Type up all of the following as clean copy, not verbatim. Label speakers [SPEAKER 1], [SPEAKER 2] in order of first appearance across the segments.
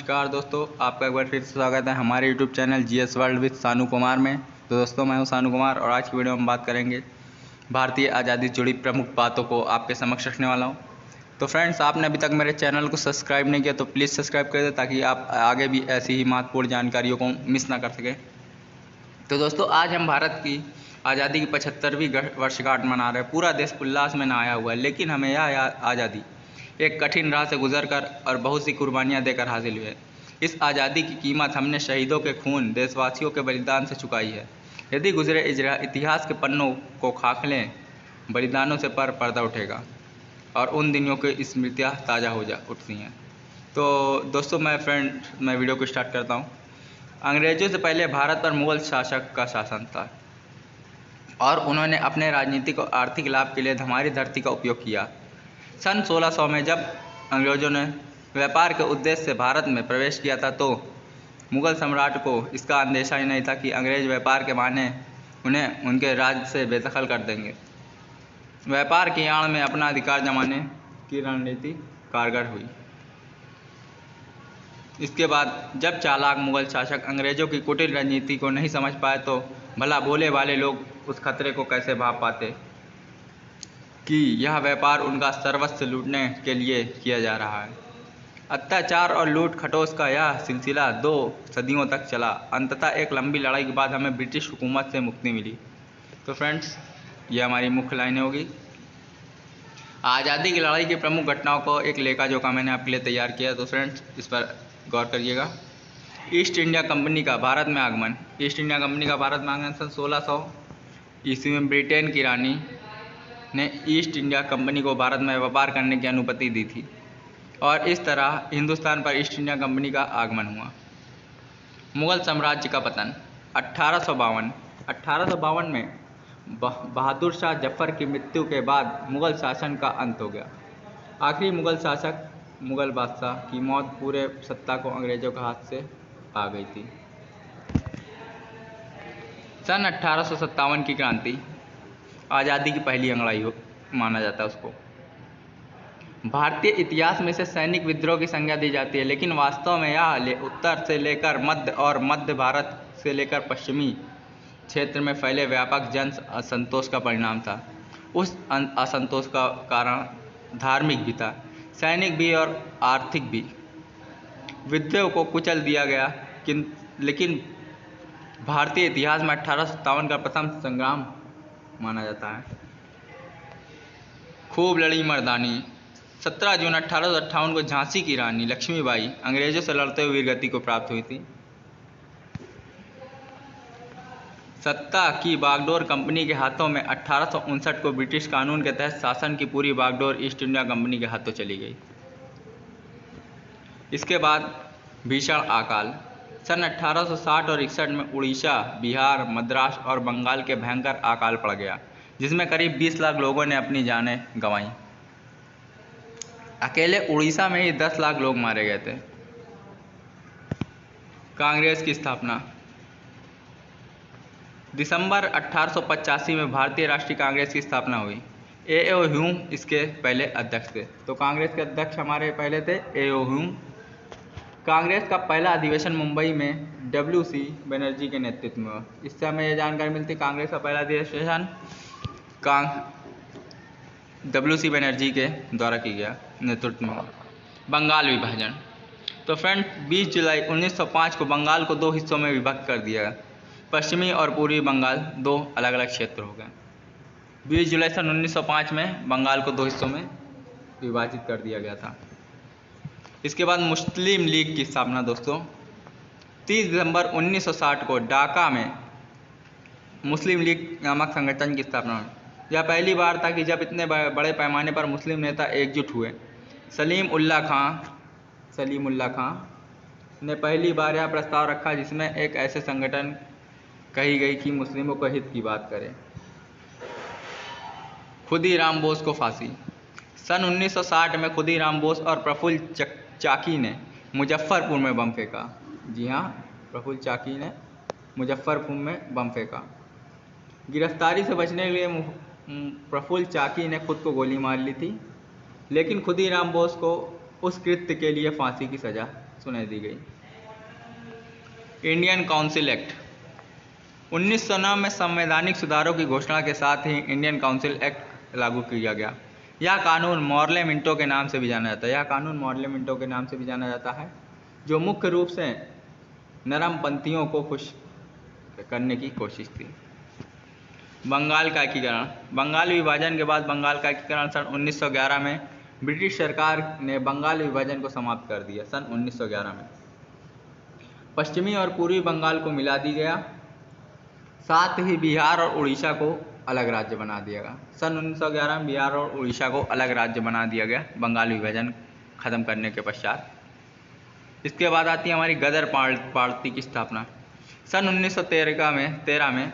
[SPEAKER 1] नमस्कार दोस्तों, आपका एक बार फिर से स्वागत है हमारे YouTube channel GS world with सानू कुमार में। तो दोस्तों, मैं हूं सानू कुमार और आज की वीडियो में हम बात करेंगे भारतीय आज़ादी से जुड़ी प्रमुख बातों को आपके समक्ष रखने वाला हूं। तो फ्रेंड्स, आपने अभी तक मेरे चैनल को सब्सक्राइब नहीं किया तो प्लीज़ सब्सक्राइब कर दें ताकि आप आगे भी ऐसी ही महत्वपूर्ण जानकारियों को मिस ना कर सकें। तो दोस्तों, आज हम भारत की आज़ादी की 75वीं वर्षगांठ मना रहे हैं। पूरा देश उल्लास में नहाया हुआ है, लेकिन हमें यह आज़ादी एक कठिन राह से गुजरकर और बहुत सी कुर्बानियां देकर हासिल हुई है। इस आज़ादी की कीमत हमने शहीदों के खून, देशवासियों के बलिदान से चुकाई है। यदि गुजरे इतिहास के पन्नों को खाक लें, बलिदानों से पर्दा उठेगा और उन दिनों की स्मृतियाँ ताज़ा उठती हैं। तो दोस्तों, मैं वीडियो को स्टार्ट करता हूँ। अंग्रेज़ों से पहले भारत पर मुग़ल शासक का शासन था और उन्होंने अपने राजनीतिक और आर्थिक लाभ के लिए हमारी धरती का उपयोग किया। सन 1600 में जब अंग्रेज़ों ने व्यापार के उद्देश्य से भारत में प्रवेश किया था तो मुग़ल सम्राट को इसका अंदेशा ही नहीं था कि अंग्रेज़ व्यापार के बहाने उन्हें उनके राज्य से बेदखल कर देंगे। व्यापार की आड़ में अपना अधिकार जमाने की रणनीति कारगर हुई। इसके बाद जब चालाक मुग़ल शासक अंग्रेज़ों की कुटिल रणनीति को नहीं समझ पाए तो भला भोले वाले लोग उस खतरे को कैसे भाप पाते कि यह व्यापार उनका सर्वस्व लूटने के लिए किया जा रहा है। अत्याचार और लूट खटोस का यह सिलसिला 2 सदियों तक चला। अंततः एक लंबी लड़ाई के बाद हमें ब्रिटिश हुकूमत से मुक्ति मिली। तो फ्रेंड्स, ये हमारी मुख्य लाइनें होगी। आज़ादी की लड़ाई की प्रमुख घटनाओं को एक लेखा जोखा मैंने आपके लिए तैयार किया, तो फ्रेंड्स इस पर गौर करिएगा। ईस्ट इंडिया कंपनी का भारत में आगमन। ईस्ट इंडिया कंपनी का भारत में आगमन सन 1600 ईस्वी में ब्रिटेन की रानी ने ईस्ट इंडिया कंपनी को भारत में व्यापार करने की अनुमति दी थी और इस तरह हिंदुस्तान पर ईस्ट इंडिया कंपनी का आगमन हुआ। मुग़ल साम्राज्य का पतन 1852 में बहादुर शाह जफ़र की मृत्यु के बाद मुग़ल शासन का अंत हो गया। आखिरी मुग़ल शासक मुग़ल बादशाह की मौत पूरे सत्ता को अंग्रेज़ों के हाथ से आ गई थी। सन 1857 की क्रांति आज़ादी की पहली अंगड़ाई माना जाता है उसको। भारतीय इतिहास में इसे सैनिक विद्रोह की संज्ञा दी जाती है, लेकिन वास्तव में यह उत्तर से लेकर मध्य और मध्य भारत से लेकर पश्चिमी क्षेत्र में फैले व्यापक जन असंतोष का परिणाम था। उस असंतोष का कारण धार्मिक भी था, सैनिक भी और आर्थिक भी। विद्रोह को कुचल दिया गया, लेकिन भारतीय इतिहास में 1857 का प्रथम संग्राम माना जाता है। खूब लड़ी मर्दानी। 17 जून 1858 को झांसी की रानी लक्ष्मीबाई अंग्रेज़ों से लड़ते हुए वीरगति को प्राप्त हुई थी। सत्ता की बागडोर कंपनी के हाथों में 1859 को ब्रिटिश कानून के तहत शासन की पूरी बागडोर ईस्ट इंडिया कंपनी के हाथों चली गई। इसके बाद भीषण अकाल। सन 1860 और 61 में उड़ीसा, बिहार, मद्रास और बंगाल के भयंकर अकाल पड़ गया, जिसमें करीब 20 लाख लोगों ने अपनी जानें गंवाईं। अकेले उड़ीसा में ही 10 लाख लोग मारे गए थे। कांग्रेस की स्थापना। दिसंबर 1885 में भारतीय राष्ट्रीय कांग्रेस की स्थापना हुई। ए.ओ. ह्यूम इसके पहले अध्यक्ष थे। तो कांग्रेस के अध्यक्ष हमारे पहले थे ए.ओ. ह्यूम। कांग्रेस का पहला अधिवेशन मुंबई में W.C. बनर्जी के नेतृत्व में हुआ। इससे हमें यह जानकारी मिलती है कांग्रेस का पहला अधिवेशन W.C. बनर्जी के द्वारा किया गया, नेतृत्व में। बंगाल विभाजन। तो फ्रेंड, 20 जुलाई 1905 को बंगाल को 2 हिस्सों में विभक्त कर दिया गया। पश्चिमी और पूर्वी बंगाल 2 अलग अलग क्षेत्र हो गए। 20 जुलाई सन 1905 में बंगाल को 2 हिस्सों में विभाजित कर दिया गया था। इसके बाद मुस्लिम लीग की स्थापना। दोस्तों, 30 दिसंबर 1960 को ढाका में मुस्लिम लीग नामक संगठन की स्थापना हुई। यह पहली बार था कि जब इतने बड़े पैमाने पर मुस्लिम नेता एकजुट हुए। सलीम उल्लाह खां ने पहली बार यह प्रस्ताव रखा जिसमें एक ऐसे संगठन कही गई कि मुस्लिमों के हित की बात करे। खुदीराम बोस को फांसी। सन 1960 में खुदीराम बोस और प्रफुल्ल चाकी ने मुजफ्फरपुर में बम फेंका। जी हाँ, प्रफुल्ल चाकी ने मुजफ्फरपुर में बम फेंका। गिरफ्तारी से बचने के लिए प्रफुल्ल चाकी ने खुद को गोली मार ली थी, लेकिन खुदीराम बोस को उस कृत्य के लिए फांसी की सज़ा सुनाई दी गई। इंडियन काउंसिल एक्ट 1909 में संवैधानिक सुधारों की घोषणा के साथ ही इंडियन काउंसिल एक्ट लागू किया गया। यह कानून मॉर्ले मिंटो के नाम से भी जाना जाता है। यह कानून मॉर्ले मिंटो के नाम से भी जाना जाता है, जो मुख्य रूप से नरमपंथियों को खुश करने की कोशिश थी। बंगाल का एकीकरण। बंगाल विभाजन के बाद बंगाल का एकीकरण सन 1911 में ब्रिटिश सरकार ने बंगाल विभाजन को समाप्त कर दिया। सन 1911 में पश्चिमी और पूर्वी बंगाल को मिला दिया गया, साथ ही बिहार और उड़ीसा को अलग राज्य बना दिया गया। सन 1911 में बिहार और उड़ीसा को अलग राज्य बना दिया गया बंगाल विभाजन खत्म करने के पश्चात। इसके बाद आती है हमारी गदर पार्टी की स्थापना। सन 1913 में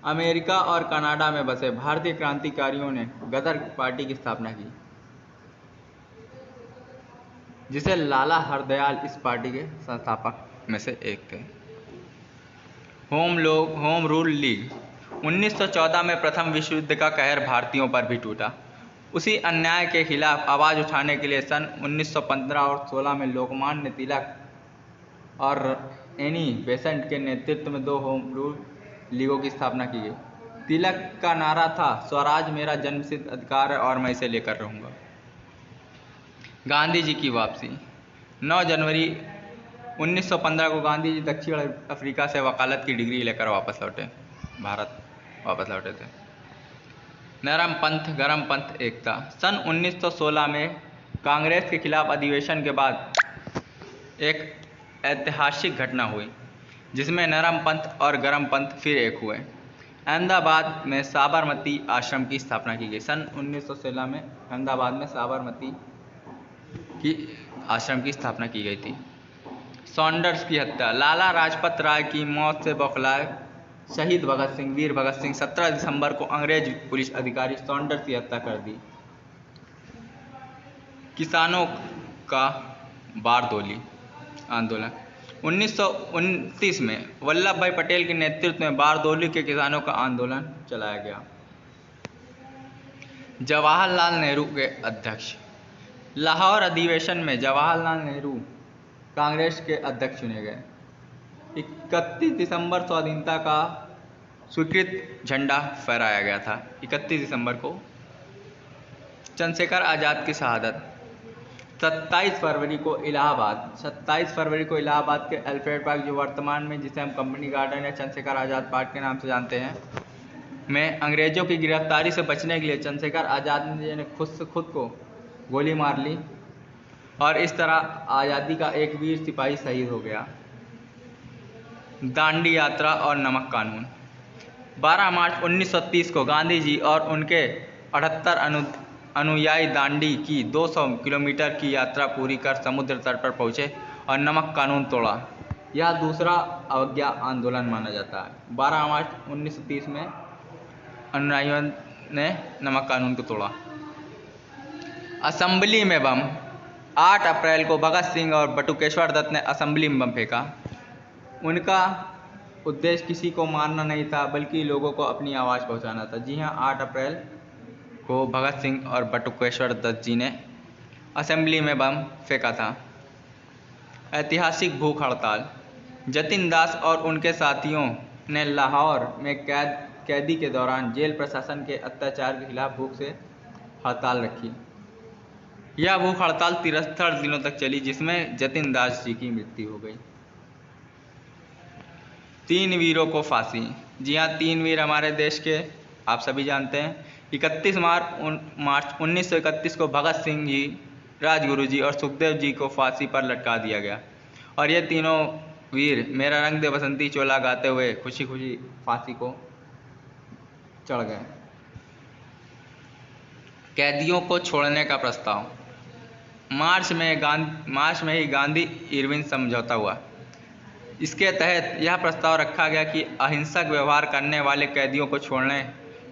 [SPEAKER 1] अमेरिका और कनाडा में बसे भारतीय क्रांतिकारियों ने गदर पार्टी की स्थापना की, जिसे लाला हरदयाल इस पार्टी के संस्थापक में से एक थे। Home rule league. 1914 में प्रथम विश्व युद्ध का कहर भारतीयों पर भी टूटा। उसी अन्याय के खिलाफ आवाज़ उठाने के लिए सन 1915 और 16 में लोकमान्य तिलक और एनी बेसेंट के नेतृत्व में 2 होम रूल लीगों की स्थापना की गई। तिलक का नारा था, स्वराज मेरा जन्मसिद्ध अधिकार है और मैं इसे लेकर रहूँगा। गांधी जी की वापसी। 9 जनवरी 1915 को गांधी जी दक्षिण अफ्रीका से वकालत की डिग्री लेकर भारत वापस लौटे थे। नरम पंथ गरम पंथ एकता। सन 1916 में कांग्रेस के खिलाफ अधिवेशन के बाद एक ऐतिहासिक घटना हुई, जिसमें नरम पंथ और गरम पंथ फिर एक हुए। अहमदाबाद में साबरमती आश्रम की स्थापना की गई। सन 1916 में अहमदाबाद में साबरमती की आश्रम की स्थापना की गई थी। सॉन्डर्स की हत्या। लाला लाजपत राय की मौत से बौखलाए शहीद वीर भगत सिंह 17 दिसंबर को अंग्रेज पुलिस अधिकारी सॉन्डर्स की हत्या कर दी। किसानों का बारदोली आंदोलन। 1929 में वल्लभ भाई पटेल के नेतृत्व में बारदोली के किसानों का आंदोलन चलाया गया। जवाहरलाल नेहरू के अध्यक्ष। लाहौर अधिवेशन में जवाहरलाल नेहरू कांग्रेस के अध्यक्ष चुने गए। 31 दिसंबर स्वाधीनता का स्वीकृत झंडा फहराया गया था। 31 दिसंबर को चंद्रशेखर आज़ाद की शहादत। 27 फरवरी को इलाहाबाद के अल्फ्रेड पार्क, जो वर्तमान में जिसे हम कंपनी गार्डन या चंद्रशेखर आज़ाद पार्क के नाम से जानते हैं, में अंग्रेजों की गिरफ्तारी से बचने के लिए चंद्रशेखर आज़ाद ने खुद को गोली मार ली और इस तरह आज़ादी का एक वीर सिपाही शहीद हो गया। दांडी यात्रा और नमक कानून। 12 मार्च 1930 को गांधी जी और उनके 78 अनुयायी दांडी की 200 किलोमीटर की यात्रा पूरी कर समुद्र तट पर पहुंचे और नमक कानून तोड़ा। यह दूसरा अवज्ञा आंदोलन माना जाता है। 12 मार्च 1930 में अनुयायियों ने नमक कानून को तोड़ा। असेंबली में बम। 8 अप्रैल को भगत सिंह और बटुकेश्वर दत्त ने असेंबली में बम फेंका। उनका उद्देश्य किसी को मारना नहीं था, बल्कि लोगों को अपनी आवाज़ पहुंचाना था। जी हाँ, 8 अप्रैल को भगत सिंह और बटुकेश्वर दत्त जी ने असेंबली में बम फेंका था। ऐतिहासिक भूख हड़ताल। जतिन दास और उनके साथियों ने लाहौर में कैदी के दौरान जेल प्रशासन के अत्याचार के खिलाफ भूख से हड़ताल रखी। यह भूख हड़ताल 73 दिनों तक चली, जिसमें जतिन दास जी की मृत्यु हो गई। 3 वीरों को फांसी। जी हाँ, 3 वीर हमारे देश के आप सभी जानते हैं। 31 मार्च 1931 को भगत सिंह जी, राजगुरु जी और सुखदेव जी को फांसी पर लटका दिया गया और ये तीनों वीर मेरा रंग दे बसंती चोला गाते हुए खुशी खुशी फांसी को चढ़ गए। कैदियों को छोड़ने का प्रस्ताव। मार्च में ही गांधी इरविन समझौता हुआ। इसके तहत यह प्रस्ताव रखा गया कि अहिंसक व्यवहार करने वाले कैदियों को छोड़ने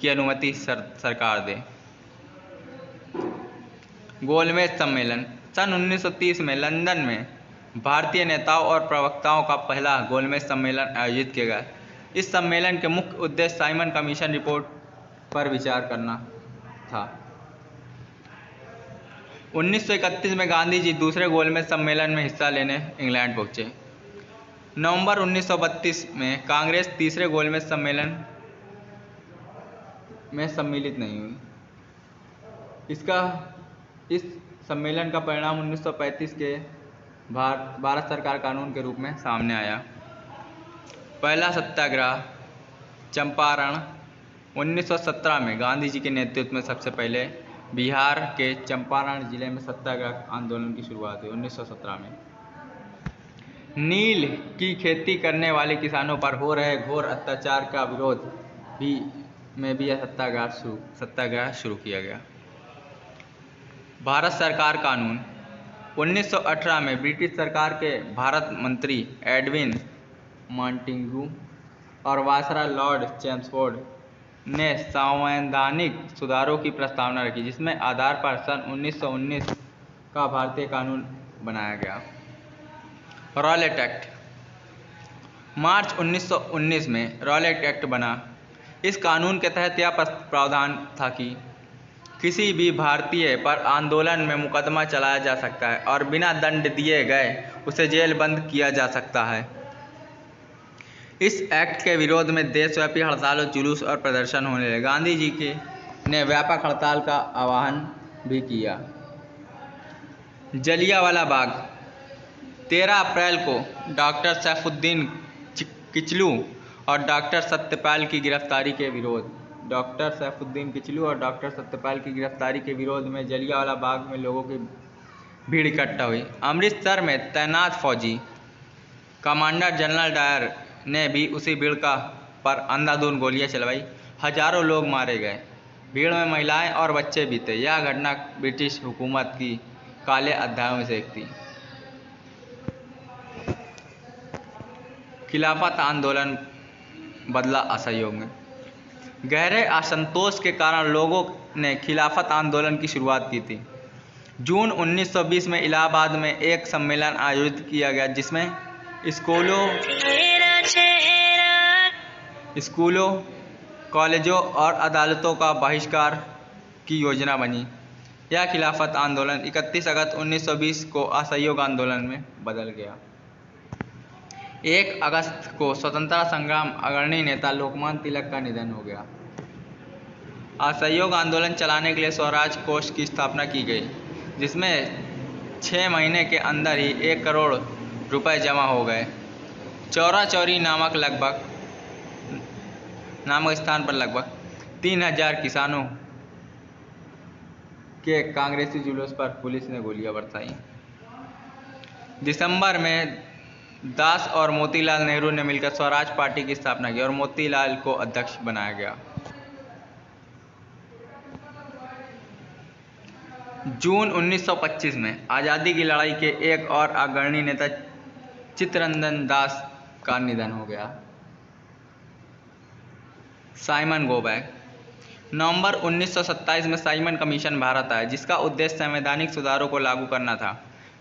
[SPEAKER 1] की अनुमति सरकार दे। गोलमेज सम्मेलन। सन 1930 में लंदन में भारतीय नेताओं और प्रवक्ताओं का पहला गोलमेज सम्मेलन आयोजित किया गया। इस सम्मेलन के मुख्य उद्देश्य साइमन कमीशन रिपोर्ट पर विचार करना था। 1931 में गांधी जी दूसरे गोलमेज सम्मेलन में हिस्सा लेने इंग्लैंड पहुंचे। नवंबर 1932 में कांग्रेस तीसरे गोलमेज सम्मेलन में सम्मिलित नहीं हुई। इस सम्मेलन का परिणाम 1935 के भारत सरकार कानून के रूप में सामने आया। पहला सत्याग्रह चंपारण 1917 में गांधी जी के नेतृत्व में सबसे पहले बिहार के चंपारण जिले में सत्याग्रह आंदोलन की शुरुआत हुई 1917 में। नील की खेती करने वाले किसानों पर हो रहे घोर अत्याचार का विरोध में भी यह सत्याग्रह शुरू किया गया। भारत सरकार कानून 1918 में ब्रिटिश सरकार के भारत मंत्री एडविन मॉन्टेग्यू और वायसराय लॉर्ड चेम्सफोर्ड ने संवैधानिक सुधारों की प्रस्तावना रखी, जिसमें आधार पर सन 1919 का भारतीय कानून बनाया गया। रॉलेट एक्ट मार्च 1919 में रॉलेट एक्ट बना। इस कानून के तहत यह प्रावधान था कि किसी भी भारतीय पर आंदोलन में मुकदमा चलाया जा सकता है और बिना दंड दिए गए उसे जेल बंद किया जा सकता है। इस एक्ट के विरोध में देशव्यापी हड़ताल, जुलूस और प्रदर्शन होने लगे। गांधी जी ने व्यापक हड़ताल का आह्वान भी किया। जलियांवाला बाग 13 अप्रैल को डॉक्टर सैफुद्दीन किचलू और डॉक्टर सत्यपाल की गिरफ्तारी के विरोध में जलियांवाला बाग में लोगों की भीड़ इकट्ठा हुई। अमृतसर में तैनात फौजी कमांडर जनरल डायर ने भी उसी भीड़ पर अंधाधुंध गोलियां चलवाई। हजारों लोग मारे गए। भीड़ में महिलाएं और बच्चे भी थे। यह घटना ब्रिटिश हुकूमत की काले अध्यायों में से एक थी। खिलाफत आंदोलन बदला असहयोग में। गहरे असंतोष के कारण लोगों ने खिलाफत आंदोलन की शुरुआत की थी। जून 1920 में इलाहाबाद में एक सम्मेलन आयोजित किया गया, जिसमें स्कूलों, कॉलेजों और अदालतों का बहिष्कार की योजना बनी। यह खिलाफत आंदोलन 31 अगस्त 1920 को असहयोग आंदोलन में बदल गया। 1 अगस्त को स्वतंत्रता संग्राम अग्रणी नेता लोकमान्य तिलक का निधन हो गया। असहयोग आंदोलन चलाने के लिए स्वराज कोष की स्थापना की गई, जिसमें 6 महीने के अंदर ही 1 करोड़ रुपए जमा हो गए। चौरा चौरी नामक स्थान पर लगभग 3000 किसानों के कांग्रेसी जुलूस पर पुलिस ने गोलियां बरसाई। दिसंबर में दास और मोतीलाल नेहरू ने मिलकर स्वराज पार्टी की स्थापना की और मोतीलाल को अध्यक्ष बनाया गया। जून 1925 में आज़ादी की लड़ाई के एक और अग्रणी नेता चित्तरंजन दास का निधन हो गया। Simon go back. नवंबर 1927 में साइमन कमीशन भारत आया, जिसका उद्देश्य संवैधानिक सुधारों को लागू करना था।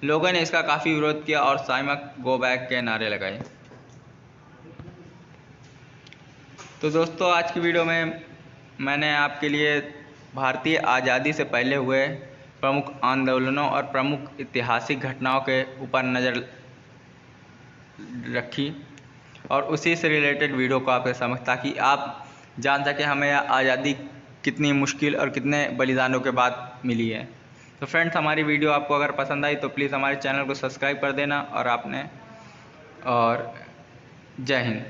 [SPEAKER 1] लोगों ने इसका काफ़ी विरोध किया और साइमन गो बैक के नारे लगाए। तो दोस्तों, आज की वीडियो में मैंने आपके लिए भारतीय आज़ादी से पहले हुए प्रमुख आंदोलनों और प्रमुख ऐतिहासिक घटनाओं के ऊपर नज़र रखी और उसी से रिलेटेड वीडियो को आपके समझ, ताकि आप जान सकें हमें आज़ादी कितनी मुश्किल और कितने बलिदानों के बाद मिली है। तो फ्रेंड्स, हमारी वीडियो आपको अगर पसंद आई तो प्लीज़ हमारे चैनल को सब्सक्राइब कर देना और जय हिंद।